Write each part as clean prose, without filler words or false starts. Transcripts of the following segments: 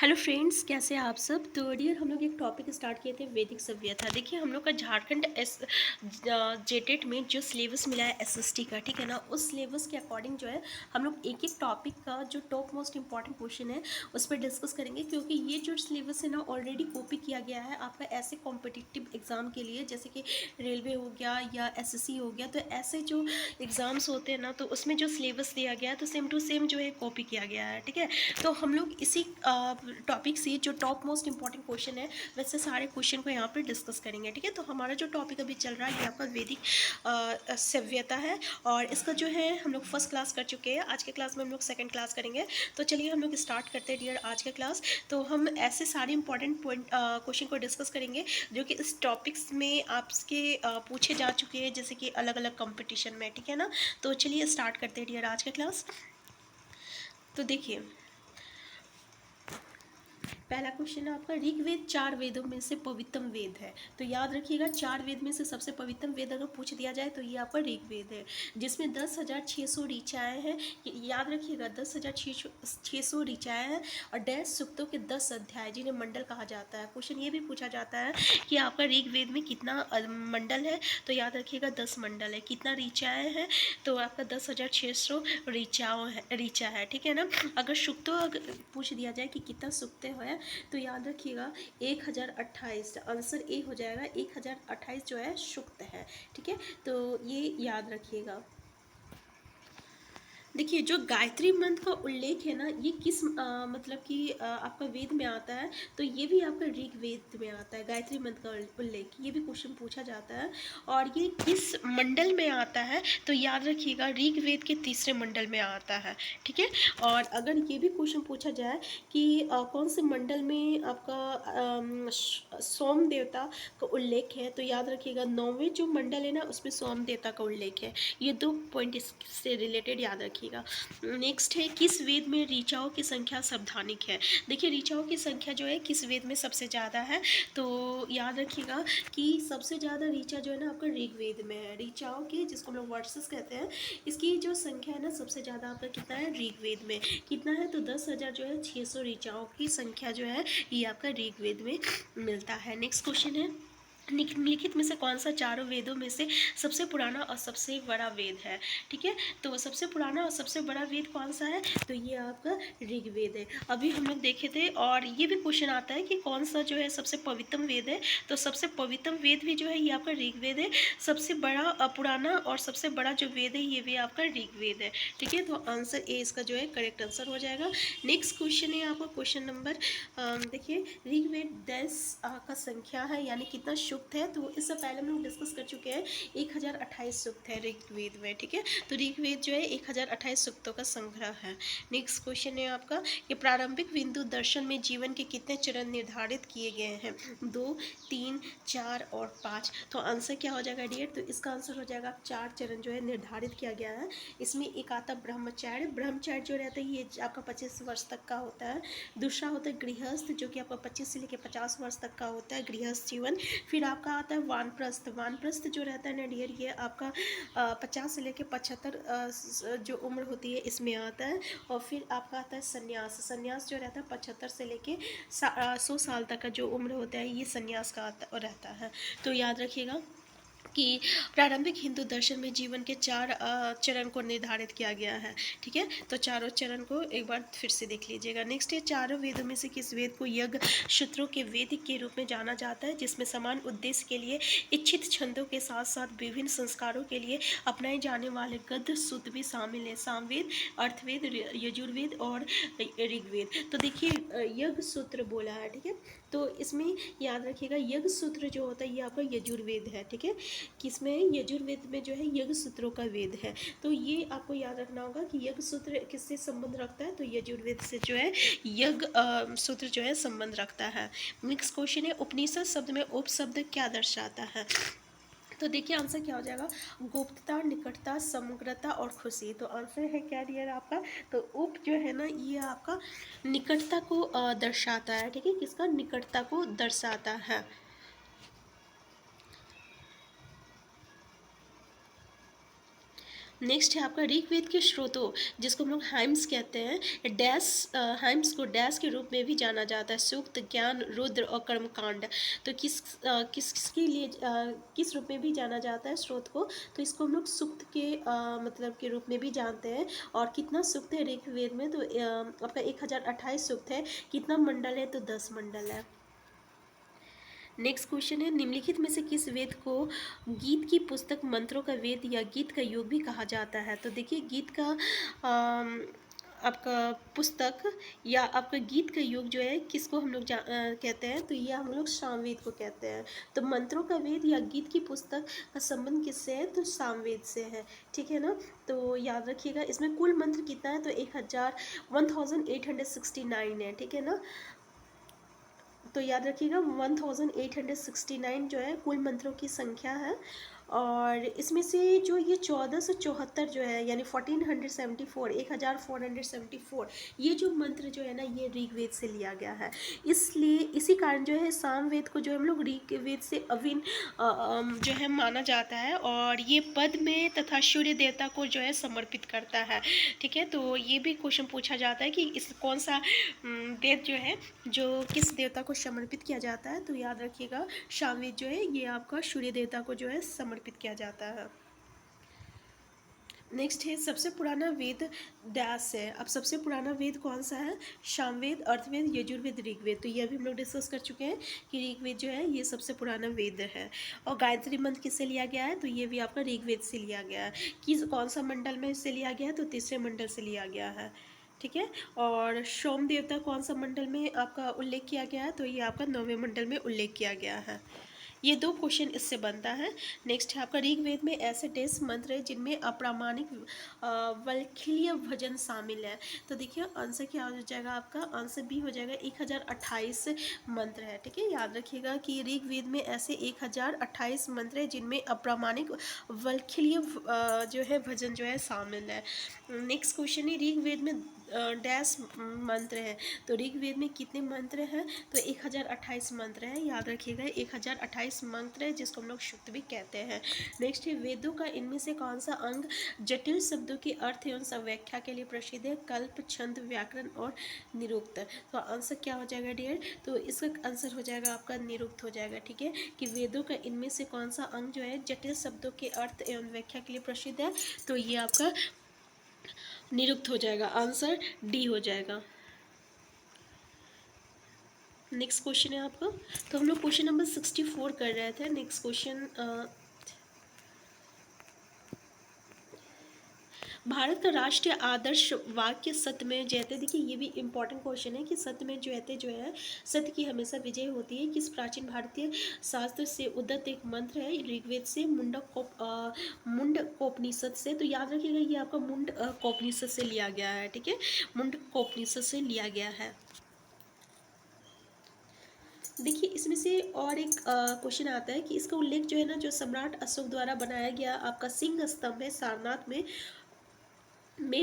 Hello friends, कैसे हैं आप सब। तो डियर हम लोग एक टॉपिक स्टार्ट किए थे वैदिक सभ्यता। देखिए हम लोग का झारखंड जेटेट में जो सिलेबस मिला है एसएसटी का, ठीक है ना, उस सिलेबस के अकॉर्डिंग जो है हम लोग एक एक टॉपिक का जो टॉप मोस्ट इंपॉर्टेंट क्वेश्चन है उस पर डिस्कस करेंगे, क्योंकि ये जो सिलेबस है ना ऑलरेडी कॉपी किया गया है आपका ऐसे कॉम्पिटिटिव एग्जाम के लिए, जैसे कि रेलवे हो गया या एसएससी हो गया। तो ऐसे जो एग्ज़ाम्स होते हैं ना, तो उसमें जो सिलेबस दिया गया है तो सेम टू सेम जो है कॉपी किया गया है, ठीक है। तो हम लोग इसी टॉपिक से जो टॉप मोस्ट इंपॉर्टेंट क्वेश्चन है वैसे सारे क्वेश्चन को यहाँ पे डिस्कस करेंगे, ठीक है। तो हमारा जो टॉपिक अभी चल रहा है ये आपका वैदिक सभ्यता है, और इसका जो है हम लोग फर्स्ट क्लास कर चुके हैं। आज के क्लास में हम लोग सेकंड क्लास करेंगे। तो चलिए हम लोग स्टार्ट करते हैं डियर आज का क्लास। तो हम ऐसे सारे इंपॉर्टेंट पॉइंट क्वेश्चन को डिस्कस करेंगे जो कि इस टॉपिक्स में आपके पूछे जा चुके हैं, जैसे कि अलग अलग कंपटीशन में, ठीक है ना। तो चलिए स्टार्ट करते हैं डियर आज का क्लास। तो देखिए पहला क्वेश्चन है आपका, ऋग्वेद चार वेदों में से पवित्रम वेद है। तो याद रखिएगा, चार वेद में से सबसे पवित्रम वेद अगर पूछ दिया जाए तो ये आपका ऋग्वेद है, जिसमें 10,600 ऋचाएँ हैं। याद रखिएगा 10,600 ऋचाएँ हैं और 10 सूक्तों के 10 अध्याय जिन्हें मंडल कहा जाता है। क्वेश्चन ये भी पूछा जाता है कि आपका ऋग्वेद में कितना मंडल है। तो याद रखिएगा 10 मंडल है। कितना ऋचाएँ हैं, तो आपका 10,600 ऋचा है, ठीक है ना। अगर सूक्तों पूछ दिया जाए कि कितना सूक्त है तो याद रखिएगा 1028, आंसर ए हो जाएगा। 1028 जो है सूक्त है, ठीक है। तो ये याद रखिएगा। देखिए जो गायत्री मंत्र का उल्लेख है ना, ये किस मतलब कि आपका वेद में आता है। तो ये भी आपका ऋग्वेद में आता है, गायत्री मंत्र का उल्लेख। ये भी क्वेश्चन पूछा जाता है। और ये किस मंडल में आता है, तो याद रखिएगा ऋग्वेद के तीसरे मंडल में आता है, ठीक है। और अगर ये भी क्वेश्चन पूछा जाए कि कौन से मंडल में आपका सोम देवता का उल्लेख है, तो याद रखिएगा 9वें जो मंडल है ना उसमें सोम देवता का उल्लेख है। ये दो पॉइंट इससे रिलेटेड याद रखिएगा। नेक्स्ट है, किस वेद में ऋचाओं की संख्या सावधानिक है। देखिए ऋचाओं की संख्या जो है किस वेद में सबसे ज़्यादा है, तो याद रखिएगा कि सबसे ज़्यादा ऋचा जो है ना आपका ऋग्वेद में है। ऋचाओं की, जिसको हम लोग वर्सेस कहते हैं, इसकी जो संख्या है ना सबसे ज़्यादा आपका कितना है ऋग्वेद में। कितना है, तो 10,000 जो है 600 ऋचाओं की संख्या जो है ये आपका ऋग्वेद में मिलता है। नेक्स्ट क्वेश्चन है, निम्नलिखित में से कौन सा चारों वेदों में से सबसे पुराना और सबसे बड़ा वेद है, ठीक है। तो सबसे पुराना और सबसे बड़ा वेद कौन सा है, तो ये आपका ऋग्वेद है। अभी हम लोग देखे थे। और ये भी क्वेश्चन आता है कि कौन सा जो है सबसे पवित्रम वेद है, तो सबसे पवित्रम वेद भी जो है ये आपका ऋग्वेद है। सबसे बड़ा पुराना और सबसे बड़ा जो वेद है ये भी आपका ऋग्वेद है, ठीक है। तो आंसर ए इसका जो है करेक्ट आंसर हो जाएगा। नेक्स्ट क्वेश्चन है आपका क्वेश्चन नंबर, देखिए ऋग्वेद 10 का संख्या है, यानी कितना सूक्त है। तो इससे पहले हम लोग डिस्कस कर चुके हैं 1028 सूक्त है ऋग्वेद में, ठीक है। तो ऋग्वेद जो है 1028 सूक्तों का संग्रह है। नेक्स्ट क्वेश्चन है आपका कि प्रारंभिक बिंदु दर्शन में जीवन के कितने चरण निर्धारित किए गए हैं, 2, 3, 4 और 5। तो आंसर क्या हो जाएगा डियर, तो इसका आंसर हो जाएगा 4 चरण जो है निर्धारित किया गया है। इसमें एक आता ब्रह्मचर्य। ब्रह्मचर्य जो रहता है ये आपका 25 वर्ष तक का होता है। दूसरा होता है गृहस्थ, जो कि आपका 25 से लेकर 50 वर्ष तक का होता है गृहस्थ जीवन। फिर आपका आता है वानप्रस्थ। वानप्रस्थ जो रहता है ना डियर, ये आपका 50 से लेकर 75 जो उम्र होती है इसमें आता है। और फिर आपका आता है संन्यास। संन्यास जो रहता है 75 से लेकर 100 साल तक का जो उम्र होता है ये संन्यास का रहता है। तो याद रखिएगा कि प्रारंभिक हिंदू दर्शन में जीवन के 4 चरण को निर्धारित किया गया है, ठीक है। तो चारों चरण को एक बार फिर से देख लीजिएगा। नेक्स्ट है, चारों वेदों में से किस वेद को यज्ञ सूत्रों के वेद के रूप में जाना जाता है, जिसमें समान उद्देश्य के लिए इच्छित छंदों के साथ साथ विभिन्न संस्कारों के लिए अपनाए जाने वाले गद्य सूत्र भी शामिल है, सामवेद, अर्थवेद, यजुर्वेद और ऋग्वेद। तो देखिए यज्ञ सूत्र बोला है, ठीक है। तो इसमें याद रखिएगा यज्ञ सूत्र जो होता है ये आपका यजुर्वेद है, ठीक है। किसमें, यजुर्वेद में जो है यज्ञ सूत्रों का वेद है। तो ये आपको याद रखना होगा कि यज्ञ सूत्र किससे संबंध रखता है, तो यजुर्वेद से जो है यज्ञ सूत्र जो है संबंध रखता है। नेक्स्ट क्वेश्चन है, उपनिषद शब्द में उप शब्द क्या दर्शाता है। तो देखिए आंसर क्या हो जाएगा, गुप्तता, निकटता, समग्रता और खुशी। तो आंसर है क्या डियर आपका, तो उप जो है ना ये आपका निकटता को दर्शाता है, ठीक है। किसका, निकटता को दर्शाता है। नेक्स्ट है आपका ऋग्वेद के स्रोतों, जिसको हम लोग हाइम्स कहते हैं, डैश हाइम्स को डैश के रूप में भी जाना जाता है, सूक्त, ज्ञान, रुद्र और कर्मकांड। तो किसके लिए किस रूप में भी जाना जाता है स्रोत को, तो इसको हम लोग सूक्त के मतलब के रूप में भी जानते हैं। और कितना सूक्त है ऋग्वेद में, तो आपका 1028 सूक्त है। कितना मंडल है, तो 10 मंडल है। नेक्स्ट क्वेश्चन है, निम्नलिखित में से किस वेद को गीत की पुस्तक, मंत्रों का वेद या गीत का योग भी कहा जाता है। तो देखिए गीत का आपका पुस्तक या आपका गीत का योग जो है किसको हम लोग कहते हैं, तो ये हम लोग सामवेद को कहते हैं। तो मंत्रों का वेद या गीत की पुस्तक का संबंध किससे है, तो सामवेद से है। ठीक है ना। तो याद रखिएगा इसमें कुल मंत्र कितना है, तो 1869 है। ठीक है ना। तो याद रखिएगा 1869 जो है कुल मंत्रों की संख्या है। और इसमें से जो ये 1474 जो है, यानी 1474, 1474, ये जो मंत्र जो है ना, ये ऋग्वेद से लिया गया है। इसलिए इसी कारण जो है सामवेद को जो हम लोग ऋग्वेद से अभिन्न जो है माना जाता है। और ये पद में तथा सूर्य देवता को जो है समर्पित करता है। ठीक है। तो ये भी क्वेश्चन पूछा जाता है कि इस कौन सा वेद जो है जो किस देवता को समर्पित किया जाता है। तो याद रखिएगा सामवेद जो है ये आपका सूर्य देवता को जो है समर्पित किया जाता है। नेक्स्ट है सबसे पुराना वेद डैश है। अब सबसे पुराना वेद कौन सा है, सामवेद, अर्थवेद, यजुर्वेद, ऋग्वेद। तो ये भी हम लोग डिस्कस कर चुके हैं कि ऋग्वेद जो है ये सबसे पुराना वेद है। और गायत्री मंत्र किससे लिया गया है, तो ये भी आपका ऋग्वेद से लिया गया है। किस कौन सा मंडल में इससे लिया गया है, तो तीसरे मंडल से लिया गया है। ठीक है। और सोम देवता कौन सा मंडल में आपका उल्लेख किया गया है, तो ये आपका 9वें मंडल में उल्लेख किया गया है। ये 2 क्वेश्चन इससे बनता है। नेक्स्ट है आपका ऋग्वेद में ऐसे 10 मंत्र है जिनमें अप्रामाणिक वल्खीय भजन शामिल है। तो देखिए आंसर क्या हो जाएगा, आपका आंसर बी हो जाएगा। 1028 मंत्र है। ठीक है। याद रखिएगा कि ऋग्वेद में ऐसे 1028 मंत्र है जिनमें अप्रामाणिक वल्खीय जो है भजन जो है शामिल है। नेक्स्ट क्वेश्चन है ऋग्वेद में डैश मंत्र है। तो ऋग्वेद में कितने मंत्र हैं, तो 1028 मंत्र है। याद रखिएगा 1028 मंत्र है, जिसको हम लोग सूक्त भी कहते हैं। नेक्स्ट है वेदों का इनमें से कौन सा अंग जटिल शब्दों के अर्थ एवं व्याख्या के लिए प्रसिद्ध है, कल्प, छंद, व्याकरण और निरुक्त। तो आंसर क्या हो जाएगा डियर, तो इसका आंसर हो जाएगा आपका निरुक्त हो जाएगा। ठीक है। कि वेदों का इनमें से कौन सा अंग जो है जटिल शब्दों के अर्थ एवं व्याख्या के लिए प्रसिद्ध है, तो ये आपका निरुक्त हो जाएगा। आंसर डी हो जाएगा। नेक्स्ट क्वेश्चन है आपका, तो हम लोग क्वेश्चन नंबर 64 कर रहे थे। नेक्स्ट क्वेश्चन, भारत का राष्ट्रीय आदर्श वाक्य सत्य में जयते। देखिए ये भी इंपॉर्टेंट क्वेश्चन है कि सत्य में जयते जो है, सत्य की हमेशा विजय होती है। किस प्राचीन भारतीय शास्त्र से उद्धत एक मंत्र है, ऋग्वेद से, मुंडकोपनिषद से। तो याद रखिएगा ये आपका मुंडकोपनिषद से लिया गया है। ठीक है। मुंडकोपनिषद से लिया गया है। देखिए इसमें से और एक क्वेश्चन आता है कि इसका उल्लेख जो है ना, जो सम्राट अशोक द्वारा बनाया गया आपका सिंह स्तंभ है सारनाथ में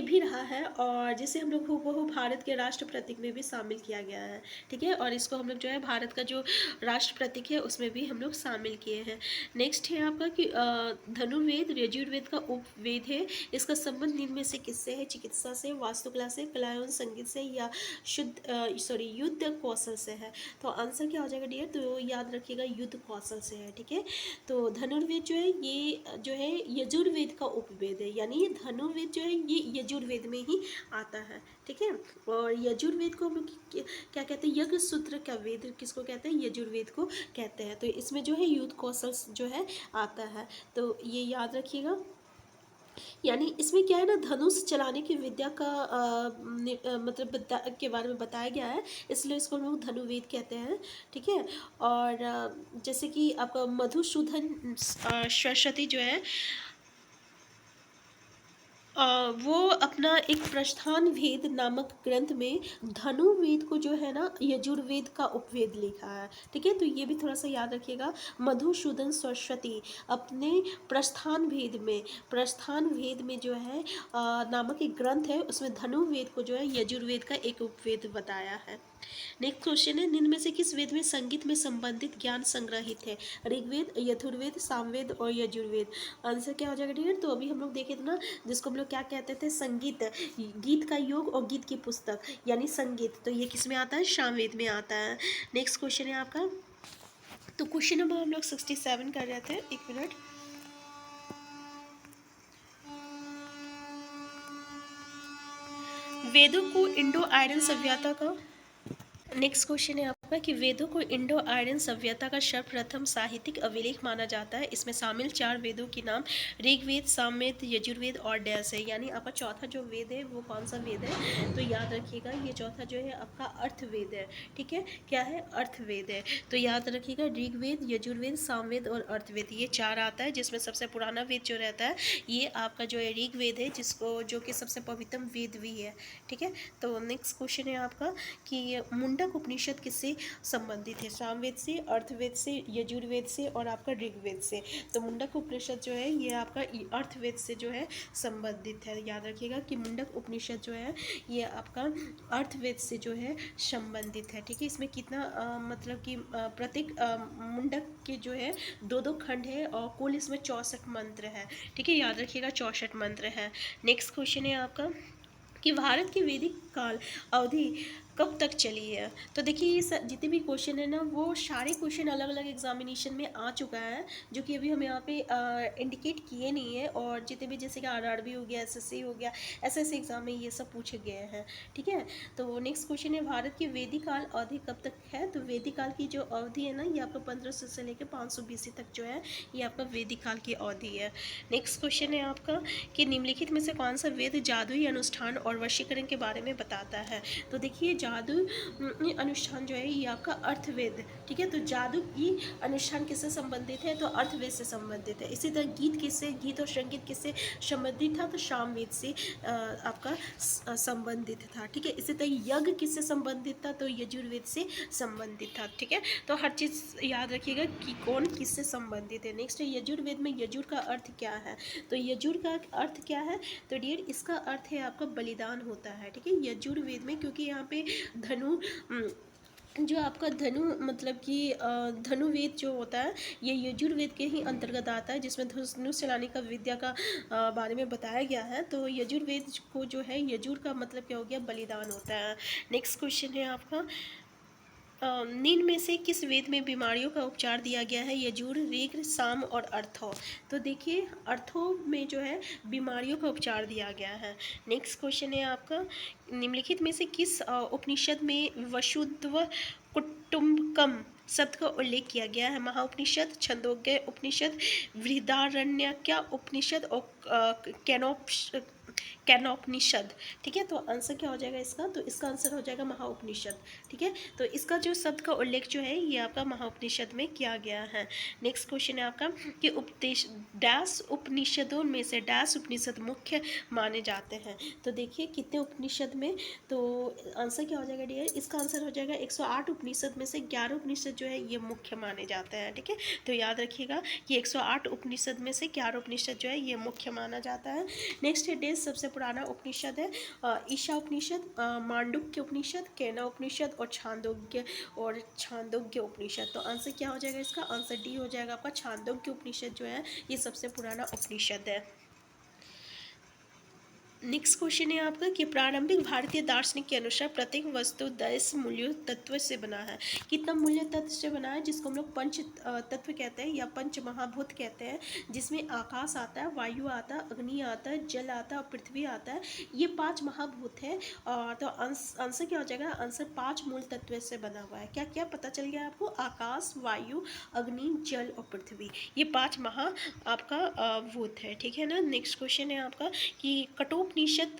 भी रहा है, और जिसे हम लोग हूबहू भारत के राष्ट्र प्रतीक में भी शामिल किया गया है। ठीक है। और इसको हम लोग जो है भारत का जो राष्ट्र प्रतीक है उसमें भी हम लोग शामिल किए हैं। नेक्स्ट है आपका कि धनुर्वेद यजुर्वेद का उपवेद है। इसका संबंध निम्न में से किससे है, चिकित्सा से, वास्तुकला से, कला एवं संगीत से, या युद्ध कौशल से है। तो आंसर क्या हो जाएगा डियर, तो याद रखिएगा युद्ध कौशल से है। ठीक है। तो धनुर्वेद जो है ये जो है यजुर्वेद का उपवेद है, यानी ये धनुर्वेद जो है ये यजुर्वेद में ही आता है। ठीक है। और यजुर्वेद को हम लोग क्या कहते हैं, यज्ञ सूत्र का वेद किसको कहते हैं, यजुर्वेद को कहते हैं। तो इसमें जो है युद्ध कौशल जो है आता है। तो ये याद रखिएगा। यानी इसमें क्या है ना, धनुष चलाने की विद्या का मतलब के बारे में बताया गया है, इसलिए इसको हम लोग धनुर्वेद कहते हैं। ठीक है। और जैसे कि आपका मधुसूदन सरस्वती जो है वो अपना एक प्रस्थान वेद नामक ग्रंथ में धनुर्वेद को जो है ना यजुर्वेद का उपवेद लिखा है। ठीक है। तो ये भी थोड़ा सा याद रखिएगा। मधुसूदन सरस्वती अपने प्रस्थान वेद में जो है नामक एक ग्रंथ है, उसमें धनुर्वेद को जो है यजुर्वेद का एक उपवेद बताया है। नेक्स्ट क्वेश्चन है, निम्न में से किस वेद में संगीत में संबंधित ज्ञान संग्रहित है? ऋग्वेद, यजुर्वेद, सामवेद और यजुर्वेद। आंसर क्या हो जाएगा डियर? तो अभी हम लोग देखे थे ना, जिसको हम लोग क्या कहते थे, संगीत, गीत का योग और गीत की पुस्तक यानी संगीत, तो ये किस में आता है? सामवेद में आता है। नेक्स्ट क्वेश्चन है आपका, तो क्वेश्चन नंबर हम लोग 67 कर रहे थे, एक मिनट। वेदों को इंडो आयरन सभ्यता का, नेक्स्ट क्वेश्चन है आपका कि वेदों को इंडो आयरन सभ्यता का सर्वप्रथम साहित्यिक अभिलेख माना जाता है। इसमें शामिल 4 वेदों के नाम ऋग्वेद, सामवेद, यजुर्वेद और डैश है। यानी आपका चौथा जो वेद है वो कौन सा वेद है? तो याद रखिएगा, ये चौथा जो है आपका अर्थवेद है। ठीक है, क्या है? अर्थवेद है। तो याद रखिएगा, ऋग्वेद, यजुर्वेद, सामवेद और अर्थवेद, ये 4 आता है, जिसमें सबसे पुराना वेद जो रहता है ये आपका जो है ऋग्वेद है, जिसको जो कि सबसे पवित्रम वेद भी है। ठीक है, तो नेक्स्ट क्वेश्चन है आपका कि मुंडक उपनिषद किससे संबंधित है? सामवेद से, अर्थवेद से, यजुर्वेद से और आपका ऋग्वेद से। तो मुंडक उपनिषद जो है ये आपका अर्थवेद से जो है संबंधित है। याद रखिएगा कि मुंडक उपनिषद जो है ये आपका अर्थवेद से जो है संबंधित है। ठीक है, इसमें कितना मतलब कि प्रत्येक मुंडक के जो है 2-2 खंड है और कुल इसमें 64 मंत्र है। ठीक है, याद रखिएगा 64 मंत्र है। नेक्स्ट क्वेश्चन है आपका कि भारत की वैदिक काल अवधि कब तक चली है? तो देखिए, ये जितने भी क्वेश्चन है ना, वो सारे क्वेश्चन अलग अलग एग्जामिनेशन में आ चुका है, जो कि अभी हम यहाँ पे इंडिकेट किए नहीं है। और जितने भी जैसे कि आरआरबी हो गया, एसएससी हो गया, ऐसे एग्जाम में ये सब पूछे गए हैं। ठीक है, तो नेक्स्ट क्वेश्चन है, भारत की वैदिक काल अवधि कब तक है? तो वैदिक काल की जो अवधि है ना, ये आपका 1500 से लेकर 500 BC तक जो है ये आपका वैदिक काल की अवधि है। नेक्स्ट क्वेश्चन है आपका कि निम्नलिखित में से कौन सा वेद जादुई अनुष्ठान और वशीकरण के बारे में बताता है? तो देखिए, जादू अनुष्ठान जो है ये आपका अर्थवेद। ठीक है, तो जादू की अनुष्ठान किससे संबंधित है? तो अर्थवेद से संबंधित है। इसी तरह गीत किससे, गीत और संगीत किससे संबंधित था? तो सामवेद से आपका संबंधित था। ठीक है, इसी तरह यज्ञ किससे संबंधित था? तो यजुर्वेद से संबंधित था। ठीक है, तो हर चीज़ याद रखिएगा कि कौन किससे संबंधित है। नेक्स्ट है यजुर्वेद में यजुर का अर्थ क्या है? तो यजुर का अर्थ क्या है? तो डियर, इसका अर्थ है आपका बलिदान होता है। ठीक है, यजुर्वेद में, क्योंकि यहाँ पे धनु जो आपका धनु मतलब कि धनुवेद जो होता है ये यजुर्वेद के ही अंतर्गत आता है, जिसमें धनुष चलाने का विद्या का बारे में बताया गया है। तो यजुर्वेद को जो है, यजुर का मतलब क्या हो गया? बलिदान होता है। नेक्स्ट क्वेश्चन है आपका, निम्न में से किस वेद में बीमारियों का उपचार दिया गया है? यजुर, ऋग, साम और अर्थो। तो देखिए, अर्थो में जो है बीमारियों का उपचार दिया गया है। नेक्स्ट क्वेश्चन है आपका, निम्नलिखित में से किस उपनिषद में वसुधैव कुटुम्बकम शब्द का उल्लेख किया गया है? महाउपनिषद, छंदोग्य उपनिषद, बृहदारण्यक उपनिषद और कैनोपनिषद। ठीक है, तो आंसर क्या हो जाएगा इसका? तो इसका आंसर हो जाएगा महाउपनिषद। ठीक है, तो इसका जो शब्द का उल्लेख जो है ये आपका महाउपनिषद में किया गया है। नेक्स्ट क्वेश्चन है आपका कि उपदेश डैश उपनिषदों में से डैश उपनिषद मुख्य माने जाते हैं? तो देखिए, कितने उपनिषद में, तो आंसर क्या हो जाएगा डियर? इसका आंसर हो जाएगा 108 उपनिषद में से 11 उपनिषद जो है ये मुख्य माने जाते हैं। ठीक है, तो याद रखिएगा कि 108 उपनिषद में से 11 उपनिषद जो है ये मुख्य माना जाता है। नेक्स्ट है डेज, सबसे पुराना उपनिषद है ईशा उपनिषद, मांडुक्य उपनिषद, केना उपनिषद और छांदोग्य उपनिषद। तो आंसर क्या हो जाएगा इसका? आंसर डी हो जाएगा आपका, छांदोग्य उपनिषद जो है ये सबसे पुराना उपनिषद है। नेक्स्ट क्वेश्चन है आपका कि प्रारंभिक भारतीय दार्शनिक के अनुसार प्रत्येक वस्तु 10 मूल्य तत्व से बना है। कितना मूल्य तत्व से बना है? जिसको हम लोग पंच तत्व कहते हैं या पंच महाभूत कहते हैं, जिसमें आकाश आता है, वायु आता है, अग्नि आता है, जल आता है और पृथ्वी आता है। ये 5 महाभूत है। और तो आंसर क्या हो जाएगा? आंसर 5 मूल तत्व से बना हुआ है। क्या क्या पता चल गया आपको? आकाश, वायु, अग्नि, जल और पृथ्वी, ये 5 महा आपका भूत है। ठीक है ना। नेक्स्ट क्वेश्चन है आपका कि कठोपनिषद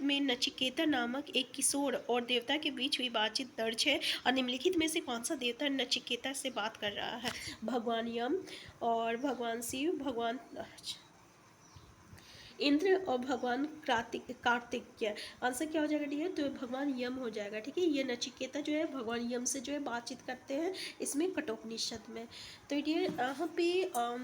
में नचिकेता नामक एक किशोर और देवता के बीच हुई बातचीत दर्ज है, और निम्नलिखित में से कौन सा देवता नचिकेता से बात कर रहा है? भगवान यम और भगवान शिव, भगवान इंद्र और भगवान कार्तिकेय। आंसर क्या हो जाएगा डियर? तो भगवान यम हो जाएगा। ठीक है, ये नचिकेता जो है भगवान यम से जो है बातचीत करते हैं इसमें कठोपनिषद में। तो डियर यहाँ पे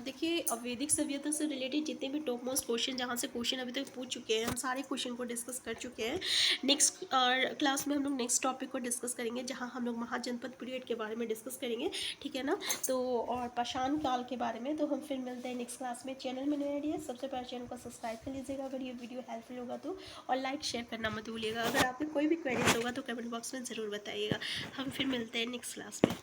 देखिए वैदिक सभ्यता से रिलेटेड जितने भी टॉप मोस्ट क्वेश्चन जहाँ से क्वेश्चन अभी तक पूछ चुके हैं, हम सारे क्वेश्चन को डिस्कस कर चुके हैं। नेक्स्ट क्लास में हम लोग नेक्स्ट टॉपिक को डिस्कस करेंगे, जहाँ हम लोग महाजनपद पीरियड के बारे में डिस्कस करेंगे। ठीक है ना, तो और पाषाण काल के बारे में। तो हम फिर मिलते हैं नेक्स्ट क्लास में। चैनल में नए आइडिया सबसे पहले चैनल को सब्सक्राइब कर लीजिएगा अगर ये वीडियो हेल्पफुल होगा तो, और लाइक शेयर करना मत भूलिएगा। अगर आपके कोई भी क्वेरीज होगा तो कमेंट बॉक्स में ज़रूर बताइएगा। हम फिर मिलते हैं नेक्स्ट क्लास में।